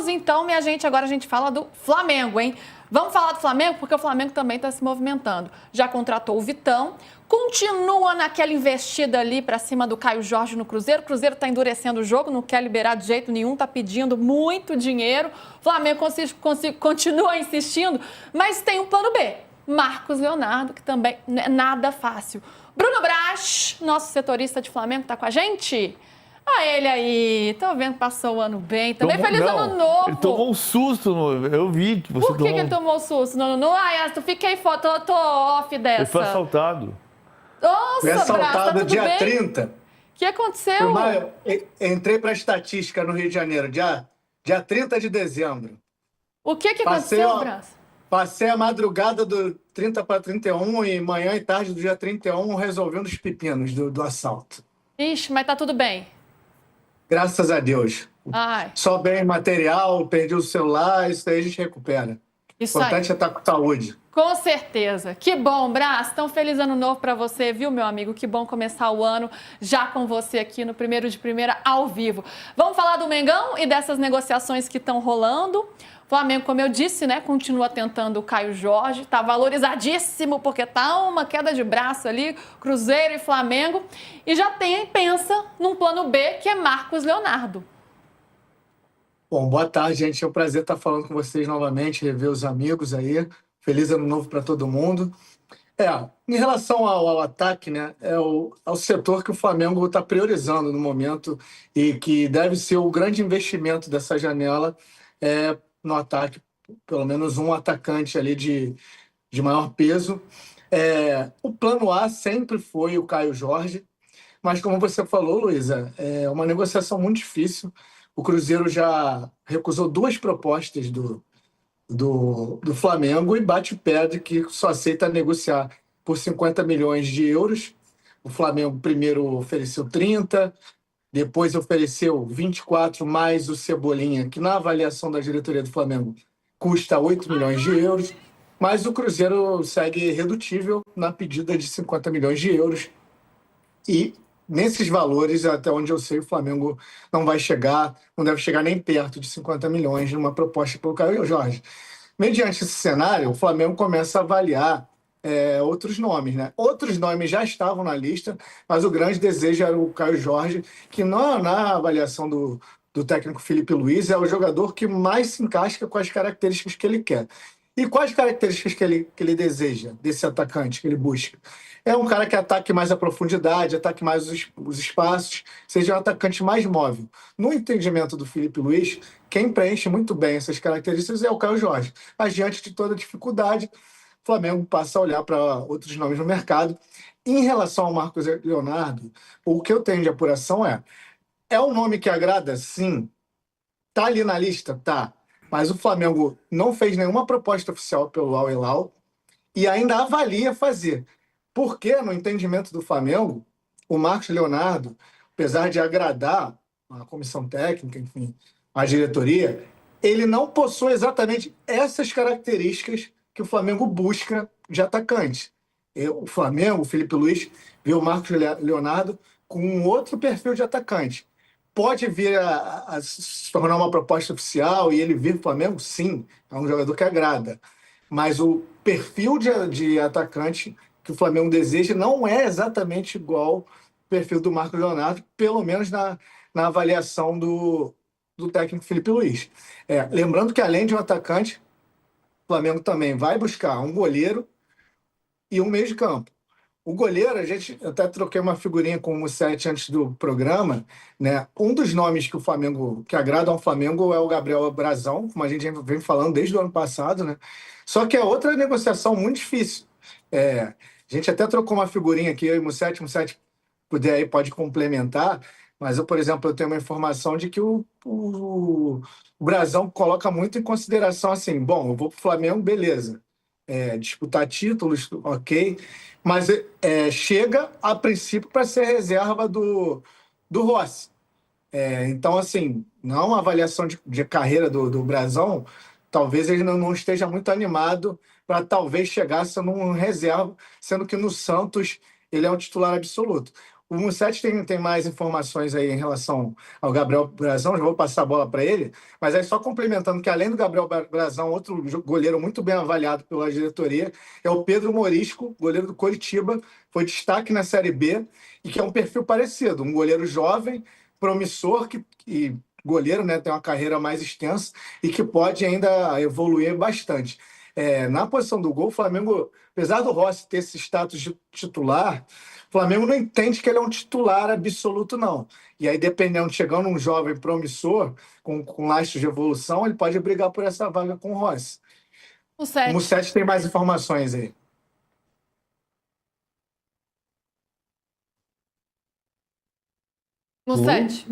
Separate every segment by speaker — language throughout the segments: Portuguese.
Speaker 1: Vamos então, minha gente, agora a gente fala do Flamengo, hein? Vamos falar do Flamengo porque o Flamengo também está se movimentando. Já contratou o Vitão, continua naquela investida ali para cima do Caio Jorge no Cruzeiro. O Cruzeiro está endurecendo o jogo, não quer liberar de jeito nenhum, está pedindo muito dinheiro. O Flamengo continua insistindo, mas tem um plano B. Marcos Leonardo, que também não é nada fácil. Bruno Brás, nosso setorista de Flamengo, está com a gente? Ah, ele aí, tô vendo que passou o ano bem. Também feliz ano novo.
Speaker 2: Ele tomou um susto, eu vi que você
Speaker 1: Por que ele tomou susto? Tu fiquei foto, eu tô off dessa.
Speaker 2: Ele foi assaltado.
Speaker 1: Nossa,
Speaker 3: foi assaltado
Speaker 1: Brás, tá
Speaker 3: dia
Speaker 1: bem?
Speaker 3: 30.
Speaker 1: O que aconteceu?
Speaker 3: Entrei para a estatística no Rio de Janeiro, dia 30 de dezembro.
Speaker 1: O que aconteceu, Brás?
Speaker 3: Passei a madrugada do 30 para 31 e manhã e tarde do dia 31 resolvendo os pepinos do assalto.
Speaker 1: Ixi, mas tá tudo bem.
Speaker 3: Graças a Deus.
Speaker 1: Ai.
Speaker 3: Só bem material, perdi o celular, isso aí a gente recupera.
Speaker 1: Isso
Speaker 3: o importante é estar com saúde.
Speaker 1: Com certeza. Que bom, Brás. Então, feliz ano novo para você, viu, meu amigo? Que bom começar o ano já com você aqui no Primeiro de Primeira, ao vivo. Vamos falar do Mengão e dessas negociações que estão rolando. O Flamengo, como eu disse, né, continua tentando o Caio Jorge. Está valorizadíssimo porque tá uma queda de braço ali, Cruzeiro e Flamengo. E já pensa num plano B, que é Marcos Leonardo.
Speaker 3: Bom, boa tarde, gente. É um prazer estar falando com vocês novamente, rever os amigos aí. Feliz ano novo para todo mundo. Em relação ao ataque, né, é o setor que o Flamengo está priorizando no momento e que deve ser o grande investimento dessa janela no ataque, pelo menos um atacante ali de maior peso. O plano A sempre foi o Caio Jorge, mas como você falou, Luísa, é uma negociação muito difícil. O Cruzeiro já recusou 2 propostas do Flamengo e bate o pé de que só aceita negociar por 50 milhões de euros. O Flamengo primeiro ofereceu 30, depois ofereceu 24 mais o Cebolinha, que na avaliação da diretoria do Flamengo custa 8 milhões de euros, mas o Cruzeiro segue irredutível na pedida de 50 milhões de euros e nesses valores, até onde eu sei, o Flamengo não vai chegar, não deve chegar nem perto de 50 milhões numa proposta pelo Caio Jorge. Mediante esse cenário, o Flamengo começa a avaliar outros nomes, né? Outros nomes já estavam na lista, mas o grande desejo era o Caio Jorge, que na avaliação do técnico Felipe Luiz é o jogador que mais se encaixa com as características que ele quer. E quais características que ele deseja desse atacante que ele busca? É um cara que ataque mais a profundidade, ataque mais os espaços, seja um atacante mais móvel. No entendimento do Felipe Luiz, quem preenche muito bem essas características é o Caio Jorge. Mas diante de toda dificuldade, o Flamengo passa a olhar para outros nomes no mercado. Em relação ao Marcos Leonardo, o que eu tenho de apuração é um nome que agrada, sim. Está ali na lista? Tá. Mas o Flamengo não fez nenhuma proposta oficial pelo Al Hilal e ainda avalia fazer. Porque, no entendimento do Flamengo, o Marcos Leonardo, apesar de agradar a comissão técnica, enfim, a diretoria, ele não possui exatamente essas características que o Flamengo busca de atacante. O Flamengo, o Felipe Luiz, vê o Marcos Leonardo com um outro perfil de atacante. Pode vir a se tornar uma proposta oficial e ele vir para o Flamengo? Sim, é um jogador que agrada. Mas o perfil de atacante que o Flamengo deseja não é exatamente igual ao perfil do Marcos Leonardo, pelo menos na avaliação do técnico Felipe Luiz. Lembrando que, além de um atacante, o Flamengo também vai buscar um goleiro e um meio de campo. O goleiro, eu até troquei uma figurinha com o Mussetti antes do programa, né? Um dos nomes que o Flamengo, que agrada ao Flamengo é o Gabriel Brazão, como a gente vem falando desde o ano passado, né? Só que é outra negociação muito difícil. A gente até trocou uma figurinha aqui, eu e o Mussetti puder aí, pode complementar, mas eu, por exemplo, eu tenho uma informação de que o Brazão coloca muito em consideração assim, bom, eu vou para o Flamengo, beleza. Disputar títulos, ok, mas chega a princípio para ser reserva do Rossi. Então, assim, não é uma avaliação de carreira do Brazão, talvez ele não esteja muito animado para talvez chegar sendo um reserva, sendo que no Santos ele é um titular absoluto. O Mussete tem mais informações aí em relação ao Gabriel Brazão, já vou passar a bola para ele, mas aí só complementando que além do Gabriel Brazão, outro goleiro muito bem avaliado pela diretoria é o Pedro Morisco, goleiro do Coritiba, foi destaque na Série B e que é um perfil parecido, um goleiro jovem, promissor, que goleiro, né, tem uma carreira mais extensa e que pode ainda evoluir bastante. Na posição do gol, o Flamengo, apesar do Rossi ter esse status de titular, o Flamengo não entende que ele é um titular absoluto, não. E aí, dependendo, chegando um jovem promissor, com lastros de evolução, ele pode brigar por essa vaga com o Rossi.
Speaker 1: O
Speaker 3: O Mussete tem mais informações aí.
Speaker 1: Mussete.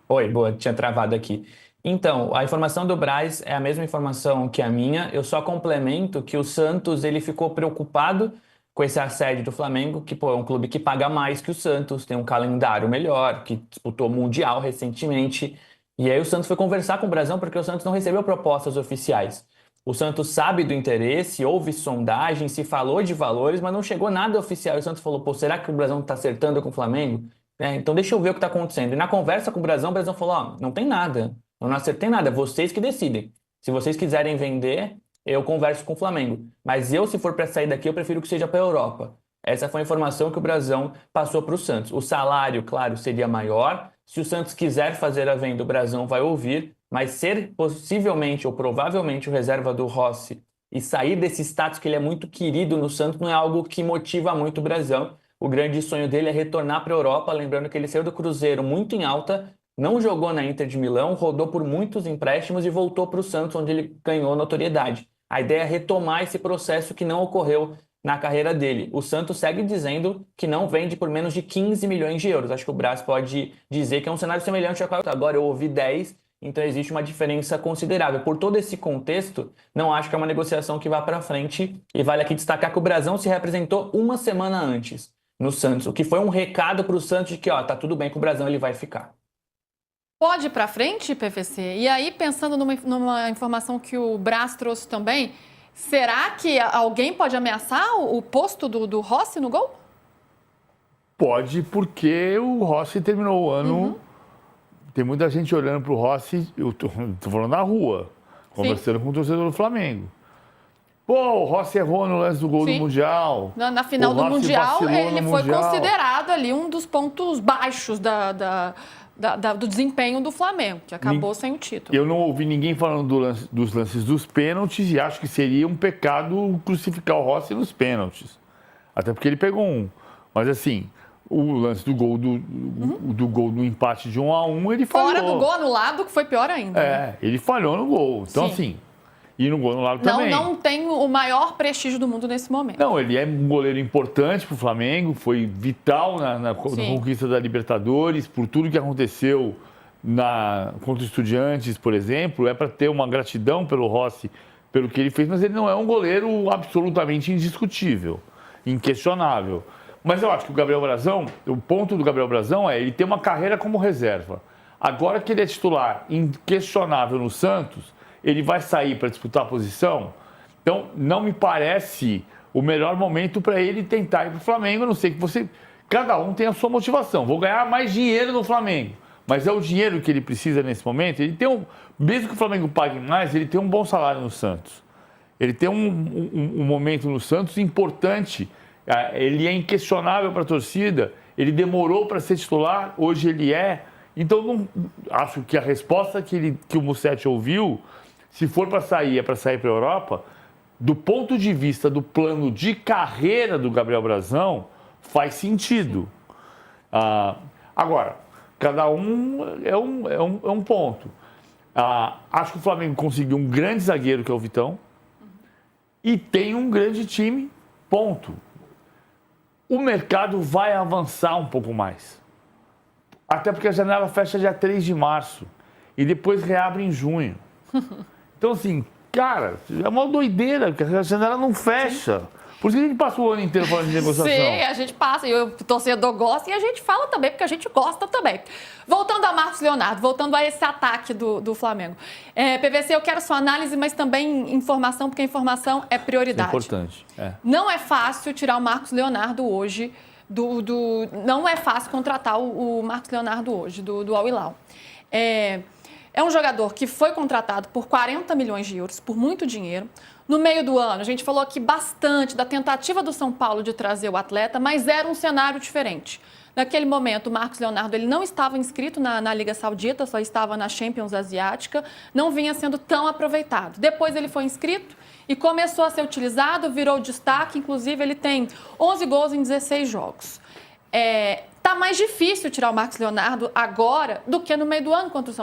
Speaker 4: Oi, boa, tinha travado aqui. Então, a informação do Braz é a mesma informação que a minha. Eu só complemento que o Santos ele ficou preocupado com esse assédio do Flamengo, que pô, é um clube que paga mais que o Santos, tem um calendário melhor, que disputou o Mundial recentemente. E aí o Santos foi conversar com o Brazão porque o Santos não recebeu propostas oficiais. O Santos sabe do interesse, houve sondagem, se falou de valores, mas não chegou nada oficial. O Santos falou, pô, será que o Brazão está acertando com o Flamengo? Então deixa eu ver o que está acontecendo. E na conversa com o Brazão falou, ó, não tem nada, eu não acertei nada, vocês que decidem. Se vocês quiserem vender, eu converso com o Flamengo. Mas eu, se for para sair daqui, eu prefiro que seja para a Europa. Essa foi a informação que o Brazão passou para o Santos. O salário, claro, seria maior. Se o Santos quiser fazer a venda, o Brazão vai ouvir. Mas ser possivelmente ou provavelmente o reserva do Rossi e sair desse status que ele é muito querido no Santos não é algo que motiva muito o Brazão. O grande sonho dele é retornar para a Europa, lembrando que ele saiu do Cruzeiro muito em alta, não jogou na Inter de Milão, rodou por muitos empréstimos e voltou para o Santos, onde ele ganhou notoriedade. A ideia é retomar esse processo que não ocorreu na carreira dele. O Santos segue dizendo que não vende por menos de 15 milhões de euros. Acho que o Braz pode dizer que é um cenário semelhante ao que agora eu ouvi 10, então existe uma diferença considerável. Por todo esse contexto, não acho que é uma negociação que vá para frente. E vale aqui destacar que o Brazão se representou uma semana antes no Santos, o que foi um recado para o Santos de que, ó, tá tudo bem com o Brazão, ele vai ficar.
Speaker 1: Pode ir para frente, PVC? E aí, pensando numa informação que o Braz trouxe também, será que alguém pode ameaçar o posto do Rossi no gol?
Speaker 2: Pode, porque o Rossi terminou o ano. Tem muita gente olhando para o Rossi, eu tô falando na rua, conversando com o torcedor do Flamengo. Pô, o Rossi errou no lance do gol do Mundial.
Speaker 1: Na final do Mundial, ele foi considerado ali um dos pontos baixos do desempenho do Flamengo, que acabou sem o título.
Speaker 2: Eu não ouvi ninguém falando dos lances dos pênaltis e acho que seria um pecado crucificar o Rossi nos pênaltis. Até porque ele pegou um. Mas assim, o lance do gol do gol do empate de 1-1, ele falhou.
Speaker 1: Fora do gol anulado, que foi pior ainda.
Speaker 2: Né? Ele falhou no gol. Então, assim, e no gol anulado também.
Speaker 1: Não tem o maior prestígio do mundo nesse momento.
Speaker 2: Não, ele é um goleiro importante para o Flamengo, foi vital na conquista da Libertadores, por tudo que aconteceu contra os Estudiantes, por exemplo, é para ter uma gratidão pelo Rossi, pelo que ele fez, mas ele não é um goleiro absolutamente indiscutível, inquestionável. Mas eu acho que o Gabriel Brazão, o ponto do Gabriel Brazão é ele ter uma carreira como reserva. Agora que ele é titular inquestionável no Santos, ele vai sair para disputar a posição. Então, não me parece o melhor momento para ele tentar ir para o Flamengo, a não ser que cada um tem a sua motivação. Vou ganhar mais dinheiro no Flamengo, mas é o dinheiro que ele precisa nesse momento. Ele tem mesmo que o Flamengo pague mais, ele tem um bom salário no Santos. Ele tem um momento no Santos importante. Ele é inquestionável para a torcida. Ele demorou para ser titular, hoje ele é. Então, acho que a resposta que o Mussete ouviu, se for para sair, é para sair para a Europa, do ponto de vista do plano de carreira do Gabriel Brazão, faz sentido. Agora, cada um é um ponto. Acho que o Flamengo conseguiu um grande zagueiro, que é o Vitão, e tem um grande time, ponto. O mercado vai avançar um pouco mais. Até porque a janela fecha dia 3 de março e depois reabre em junho. Então, assim, cara, é uma doideira, porque a janela não fecha. Por isso que a gente passa o ano inteiro falando de negociação.
Speaker 1: Sim, a gente passa, e o torcedor gosta, e a gente fala também, porque a gente gosta também. Voltando a Marcos Leonardo, voltando a esse ataque do Flamengo. PVC, eu quero sua análise, mas também informação, porque a informação é prioridade.
Speaker 2: É importante.
Speaker 1: Não é fácil tirar o Marcos Leonardo hoje Não é fácil contratar o Marcos Leonardo hoje, do Al Hilal. É um jogador que foi contratado por 40 milhões de euros, por muito dinheiro. No meio do ano, a gente falou aqui bastante da tentativa do São Paulo de trazer o atleta, mas era um cenário diferente. Naquele momento, o Marcos Leonardo ele não estava inscrito na Liga Saudita, só estava na Champions Asiática, não vinha sendo tão aproveitado. Depois ele foi inscrito e começou a ser utilizado, virou destaque, inclusive ele tem 11 gols em 16 jogos. Tá mais difícil tirar o Marcos Leonardo agora do que no meio do ano quando o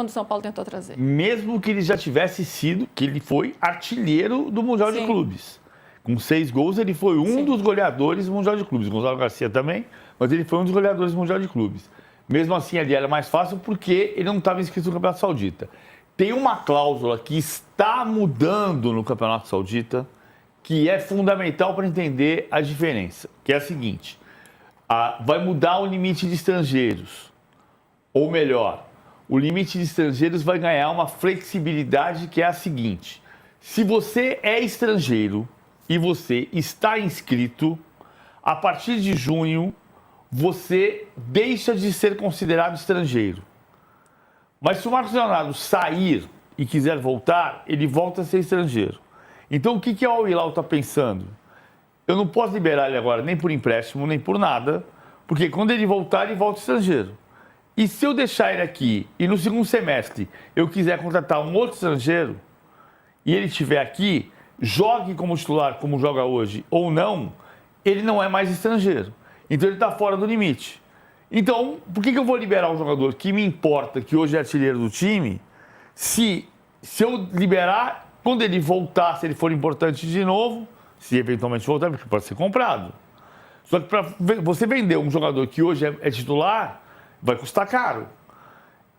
Speaker 1: São Paulo tentou trazer.
Speaker 2: Mesmo que ele já tivesse sido, que ele foi artilheiro do Mundial de Clubes. Com 6 gols, ele foi um dos goleadores do Mundial de Clubes. Gonzalo Garcia também, mas ele foi um dos goleadores do Mundial de Clubes. Mesmo assim, ali era mais fácil porque ele não estava inscrito no Campeonato Saudita. Tem uma cláusula que está mudando no Campeonato Saudita que é fundamental para entender a diferença, que é a seguinte: vai mudar o limite de estrangeiros. Ou melhor, o limite de estrangeiros vai ganhar uma flexibilidade que é a seguinte: se você é estrangeiro e você está inscrito, a partir de junho, você deixa de ser considerado estrangeiro. Mas se o Marcos Leonardo sair e quiser voltar, ele volta a ser estrangeiro. Então, o que a Al Hilal está pensando? Eu não posso liberar ele agora nem por empréstimo, nem por nada, porque quando ele voltar, ele volta estrangeiro. E se eu deixar ele aqui e no segundo semestre eu quiser contratar um outro estrangeiro e ele estiver aqui, jogue como titular, como joga hoje, ou não, ele não é mais estrangeiro. Então ele está fora do limite. Então, por que eu vou liberar um jogador que me importa, que hoje é artilheiro do time, se eu liberar, quando ele voltar, se ele for importante de novo, se eventualmente voltar, porque pode ser comprado. Só que para você vender um jogador que hoje é titular, vai custar caro.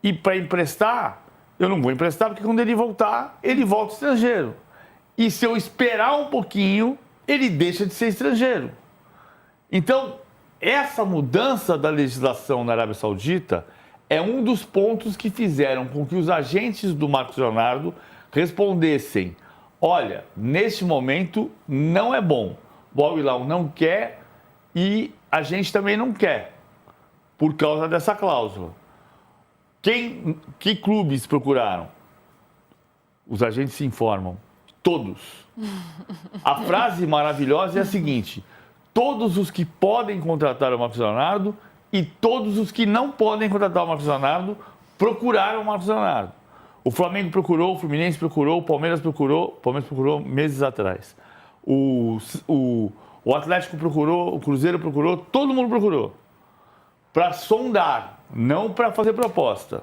Speaker 2: E para emprestar, eu não vou emprestar, porque quando ele voltar, ele volta estrangeiro. E se eu esperar um pouquinho, ele deixa de ser estrangeiro. Então, essa mudança da legislação na Arábia Saudita é um dos pontos que fizeram com que os agentes do Marcos Leonardo respondessem: olha, neste momento não é bom. O Al Hilal não quer e a gente também não quer, por causa dessa cláusula. Que clubes procuraram? Os agentes se informam. Todos. A frase maravilhosa é a seguinte: todos os que podem contratar o Marcos Leonardo e todos os que não podem contratar o Marcos Leonardo procuraram o Marcos Leonardo. O Flamengo procurou, o Fluminense procurou, o Palmeiras procurou meses atrás. O Atlético procurou, o Cruzeiro procurou, todo mundo procurou. Para sondar, não para fazer proposta.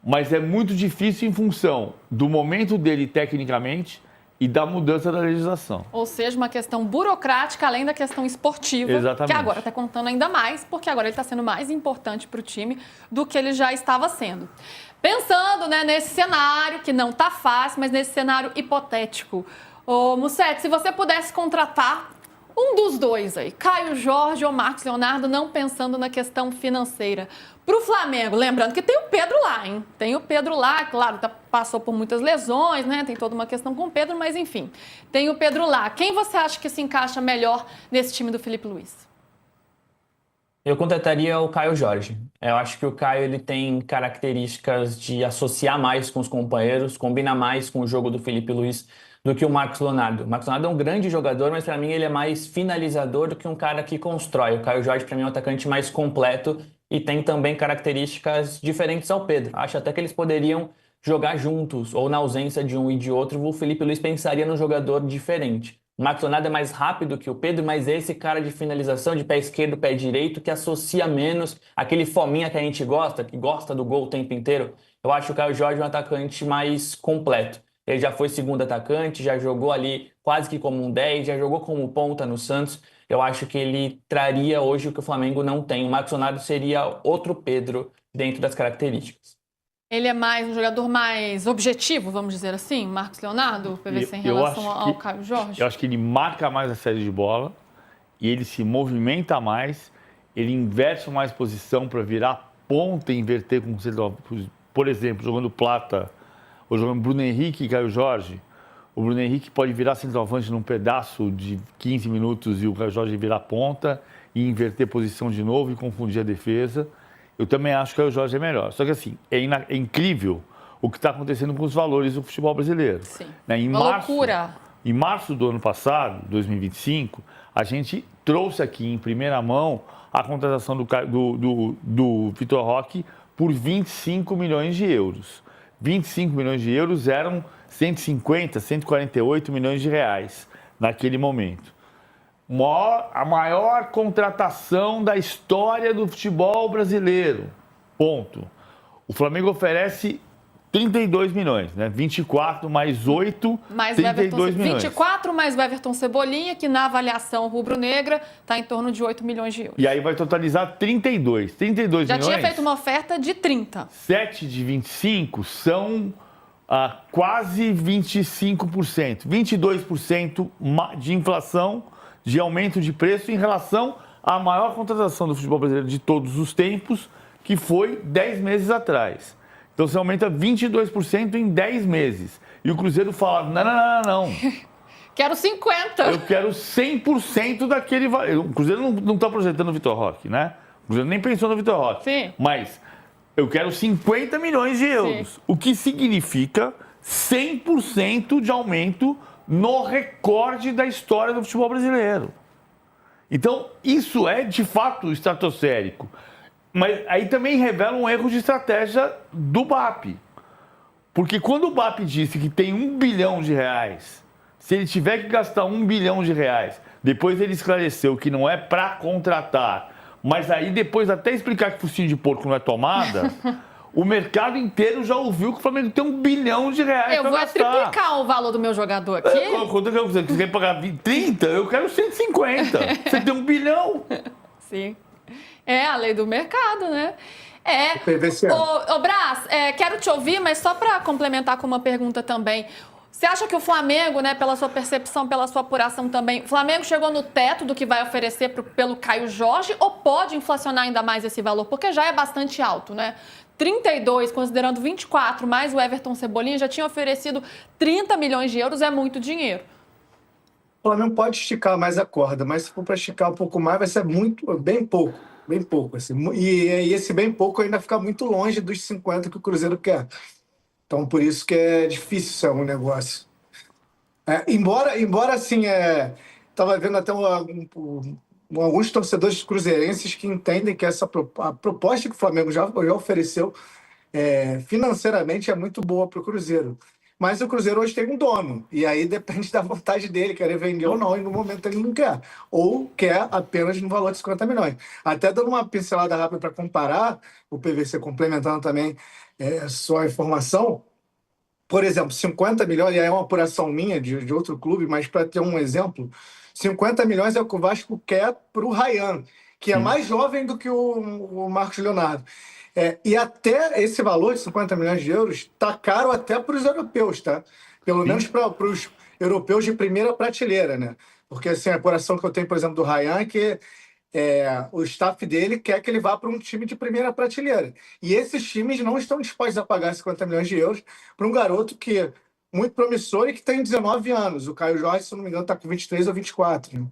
Speaker 2: Mas é muito difícil em função do momento dele tecnicamente e da mudança da legislação.
Speaker 1: Ou seja, uma questão burocrática além da questão esportiva.
Speaker 2: Exatamente.
Speaker 1: Que agora está contando ainda mais, porque agora ele está sendo mais importante para o time do que ele já estava sendo. Pensando, né, nesse cenário, que não está fácil, mas nesse cenário hipotético. Ô, Mussetti, se você pudesse contratar um dos dois aí, Caio Jorge ou Marcos Leonardo, não pensando na questão financeira, para o Flamengo, lembrando que tem o Pedro lá, hein? Tem o Pedro lá, claro, passou por muitas lesões, né? Tem toda uma questão com o Pedro, mas enfim, tem o Pedro lá. Quem você acha que se encaixa melhor nesse time do Felipe Luiz?
Speaker 4: Eu contrataria o Caio Jorge. Eu acho que o Caio ele tem características de associar mais com os companheiros, combina mais com o jogo do Felipe Luiz do que o Marcos Leonardo. O Marcos Leonardo é um grande jogador, mas para mim ele é mais finalizador do que um cara que constrói. O Caio Jorge para mim é um atacante mais completo e tem também características diferentes ao Pedro. Acho até que eles poderiam jogar juntos, ou na ausência de um e de outro, o Felipe Luiz pensaria num jogador diferente. O Marcos Leonardo é mais rápido que o Pedro, mas esse cara de finalização de pé esquerdo, pé direito, que associa menos aquele fominha que a gente gosta, que gosta do gol o tempo inteiro. Eu acho o Caio Jorge um atacante mais completo. Ele já foi segundo atacante, já jogou ali quase que como um 10, já jogou como ponta no Santos. Eu acho que ele traria hoje o que o Flamengo não tem. O Marcos Leonardo seria outro Pedro dentro das características.
Speaker 1: Ele é mais um jogador mais objetivo, vamos dizer assim, Marcos Leonardo, PVC, em relação ao Caio Jorge?
Speaker 2: Eu acho que ele marca mais a saída de bola e ele se movimenta mais, ele inverte mais posição para virar ponta e inverter com o centro. Por exemplo, jogando Plata ou jogando Bruno Henrique e Caio Jorge, O Bruno Henrique pode virar centroavante num pedaço de 15 minutos e o Caio Jorge virar ponta e inverter posição de novo e confundir a defesa. Eu também acho que o Caio Jorge é melhor. Só que assim, é incrível o que está acontecendo com os valores do futebol brasileiro.
Speaker 1: Sim.
Speaker 2: Né?
Speaker 1: Loucura.
Speaker 2: Em março do ano passado, 2025, a gente trouxe aqui em primeira mão a contratação do Vitor Roque por 25 milhões de euros. 25 milhões de euros eram 150, 148 milhões de reais naquele momento. A maior contratação da história do futebol brasileiro. Ponto. O Flamengo oferece 32 milhões, né? 24 mais 8,
Speaker 1: mais
Speaker 2: 32 milhões.
Speaker 1: 24 mais o Everton Cebolinha, que na avaliação rubro-negra está em torno de 8 milhões de euros.
Speaker 2: E aí vai totalizar 32. 32
Speaker 1: Já
Speaker 2: milhões.
Speaker 1: tinha feito uma oferta de 30.
Speaker 2: 7 de 25 são quase 25%. 22% de inflação, de aumento de preço em relação à maior contratação do futebol brasileiro de todos os tempos, que foi 10 meses atrás. Então, você aumenta 22% em 10 meses. E o Cruzeiro fala, não.
Speaker 1: Quero 50.
Speaker 2: Eu quero 100% daquele valor. O Cruzeiro não está projetando o Vitor Roque, né? O Cruzeiro nem pensou no Vitor Roque.
Speaker 1: Sim.
Speaker 2: Mas eu quero 50 milhões de euros.
Speaker 1: Sim.
Speaker 2: O que significa 100% de aumento no recorde da história do futebol brasileiro. Então, isso é, de fato, estratosférico. Mas aí também revela um erro de estratégia do BAP. Porque quando o BAP disse que tem 1 bilhão de reais, se ele tiver que gastar 1 bilhão de reais, depois ele esclareceu que não é para contratar, mas aí depois até explicar que focinho de porco não é tomada, o mercado inteiro já ouviu que o Flamengo tem 1 bilhão de reais para gastar.
Speaker 1: Eu vou triplicar o valor do meu jogador aqui.
Speaker 2: Quanto que você quer pagar 30? Eu quero 150. Você tem 1 bilhão.
Speaker 1: Sim. É a lei do mercado, né?
Speaker 3: PVC.
Speaker 1: Ô Brás, quero te ouvir, mas só para complementar com uma pergunta também. Você acha que o Flamengo, né, pela sua percepção, pela sua apuração também, o Flamengo chegou no teto do que vai oferecer pelo Caio Jorge ou pode inflacionar ainda mais esse valor? Porque já é bastante alto, né? 32, considerando 24, mais o Everton Cebolinha, já tinha oferecido 30 milhões de euros, é muito dinheiro.
Speaker 3: O Flamengo pode esticar mais a corda, mas se for para esticar um pouco mais, vai ser bem pouco. Assim. E esse bem pouco ainda fica muito longe dos 50 que o Cruzeiro quer. Então, por isso que é difícil ser um negócio. Embora assim, estava vendo até alguns torcedores cruzeirenses que entendem que a proposta que o Flamengo já ofereceu financeiramente é muito boa para o Cruzeiro. Mas o Cruzeiro hoje tem um dono, e aí depende da vontade dele, querer vender ou não, e no momento ele não quer. Ou quer apenas no valor de 50 milhões. Até dando uma pincelada rápida para comparar, o PVC complementando também sua informação, por exemplo, 50 milhões, e aí é uma apuração minha de outro clube, mas para ter um exemplo, 50 milhões é o que o Vasco quer para o Ryan, que é mais jovem do que o Marcos Leonardo. E até esse valor de 50 milhões de euros está caro até para os europeus, tá? Pelo menos para os europeus de primeira prateleira, né? Porque assim, a apuração que eu tenho, por exemplo, do Ryan é que o staff dele quer que ele vá para um time de primeira prateleira. E esses times não estão dispostos a pagar 50 milhões de euros para um garoto que é muito promissor e que tem 19 anos. O Caio Jorge, se não me engano, está com 23 ou 24, né?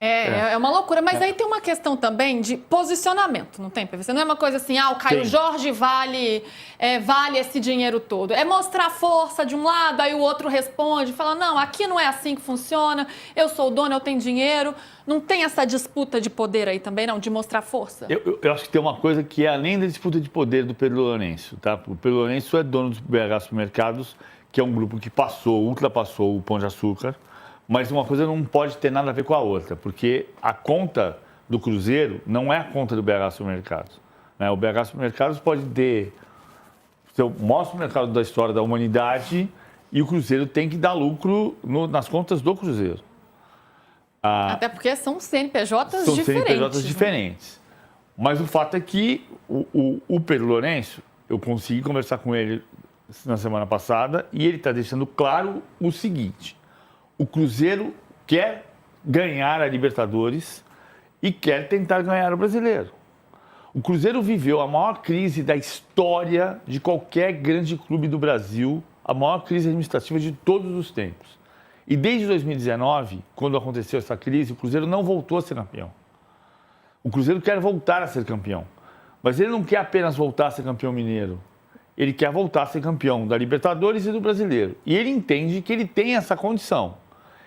Speaker 1: É uma loucura, mas aí tem uma questão também de posicionamento, não tem, PVC? Não é uma coisa assim, o Caio Jorge vale esse dinheiro todo. É mostrar força de um lado, aí o outro responde, fala, não, aqui não é assim que funciona, eu sou o dono, eu tenho dinheiro. Não tem essa disputa de poder aí também, não, de mostrar força?
Speaker 2: Eu acho que tem uma coisa que é além da disputa de poder do Pedro Lourenço, tá? O Pedro Lourenço é dono do BH Supermercados, que é um grupo que ultrapassou o Pão de Açúcar. Mas uma coisa não pode ter nada a ver com a outra, porque a conta do Cruzeiro não é a conta do BH Supermercados. Né? O BH Supermercados pode ter o maior supermercado da história da humanidade e o Cruzeiro tem que dar lucro nas contas do Cruzeiro.
Speaker 1: Até porque são CNPJs diferentes.
Speaker 2: São CNPJs diferentes. Mas o fato é que o Pedro Lourenço, eu consegui conversar com ele na semana passada e ele está deixando claro o seguinte: o Cruzeiro quer ganhar a Libertadores e quer tentar ganhar o Brasileiro. O Cruzeiro viveu a maior crise da história de qualquer grande clube do Brasil a maior crise administrativa de todos os tempos. E desde 2019, quando aconteceu essa crise, o Cruzeiro não voltou a ser campeão. O Cruzeiro quer voltar a ser campeão. Mas ele não quer apenas voltar a ser campeão mineiro. Ele quer voltar a ser campeão da Libertadores e do Brasileiro. E ele entende que ele tem essa condição.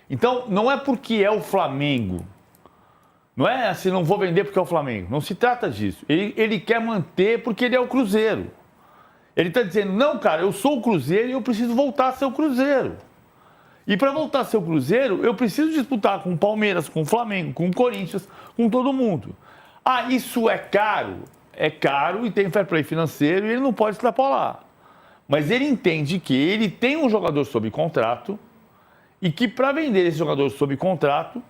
Speaker 2: Então, não é porque é o Flamengo. Não é assim, não vou vender porque é o Flamengo. Não se trata disso. Ele quer manter porque ele é o Cruzeiro. Ele está dizendo, não, cara, eu sou o Cruzeiro e eu preciso voltar a ser o Cruzeiro. E para voltar a ser o Cruzeiro, eu preciso disputar com o Palmeiras, com o Flamengo, com o Corinthians, com todo mundo. Ah, isso é caro? É caro e tem fair play financeiro e ele não pode extrapolar. Mas ele entende que ele tem um jogador sob contrato e que para vender esse jogador sob contrato,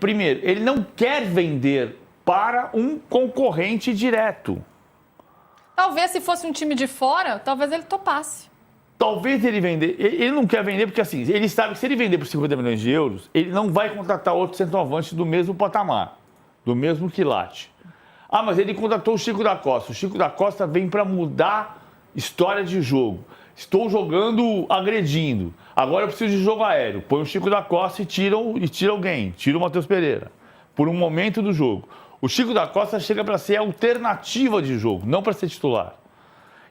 Speaker 2: primeiro, ele não quer vender para um concorrente direto.
Speaker 1: Talvez se fosse um time de fora, talvez ele topasse.
Speaker 2: Talvez ele vender, ele não quer vender porque assim, ele sabe que se ele vender por 50 milhões de euros, ele não vai contratar outro centroavante do mesmo patamar, do mesmo quilate. Ah, mas ele contratou o Chico da Costa. O Chico da Costa vem para mudar história de jogo. Estou jogando agredindo. Agora eu preciso de jogo aéreo. Põe o Chico da Costa e tira alguém, tira o Matheus Pereira, por um momento do jogo. O Chico da Costa chega para ser alternativa de jogo, não para ser titular.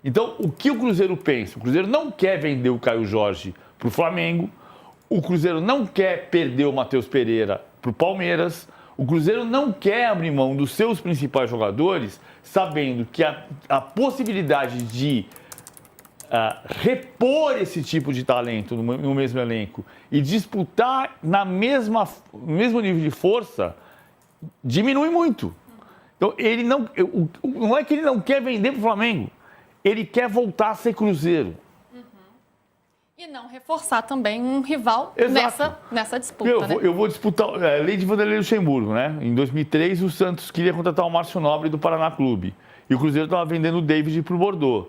Speaker 2: Então, o que o Cruzeiro pensa? O Cruzeiro não quer vender o Caio Jorge para o Flamengo, o Cruzeiro não quer perder o Matheus Pereira para o Palmeiras, o Cruzeiro não quer abrir mão dos seus principais jogadores, sabendo que a possibilidade de repor esse tipo de talento no mesmo elenco e disputar no mesmo nível de força diminui muito. Então, ele não é que ele não quer vender para o Flamengo, ele quer voltar a ser Cruzeiro.
Speaker 1: E não reforçar também um rival nessa disputa, né?
Speaker 2: Eu vou disputar a lei de Vanderlei Luxemburgo, né? Em 2003, o Santos queria contratar o Márcio Nobre do Paraná Clube. E o Cruzeiro estava vendendo o David para o Bordeaux.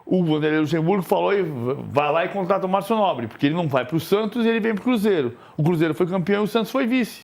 Speaker 2: O Vanderlei Luxemburgo falou, vai lá e contrata o Márcio Nobre, porque ele não vai para o Santos e ele vem para o Cruzeiro. O Cruzeiro foi campeão e o Santos foi vice.